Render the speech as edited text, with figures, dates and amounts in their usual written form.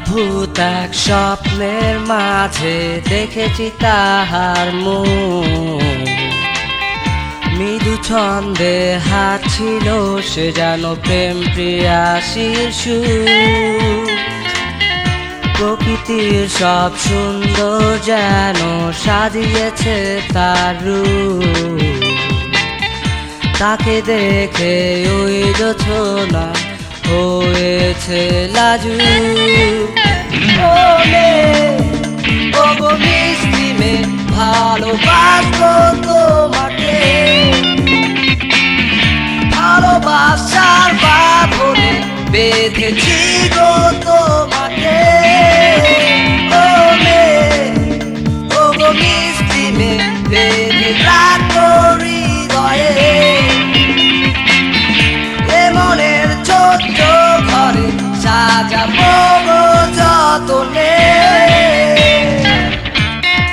অদ্ভুত এক স্বপ্নের মাঝে দেখেছি তাহার মুখ, মৃদু ছন্দে হাঁটছিল সে যেন প্রেম প্রিয়াসীর সুর। প্রকৃতির সব সুন্দর যেন সাজিয়েছে তার রূপ, তাকে দেখে ওই জোছনা হয়েছে লাজু। ও গো মিষ্টি মেয়ে, ভালোবাসবো তোমাকে, ভালোবাসার বাঁধনে বেঁধেছি গো তোমাকে।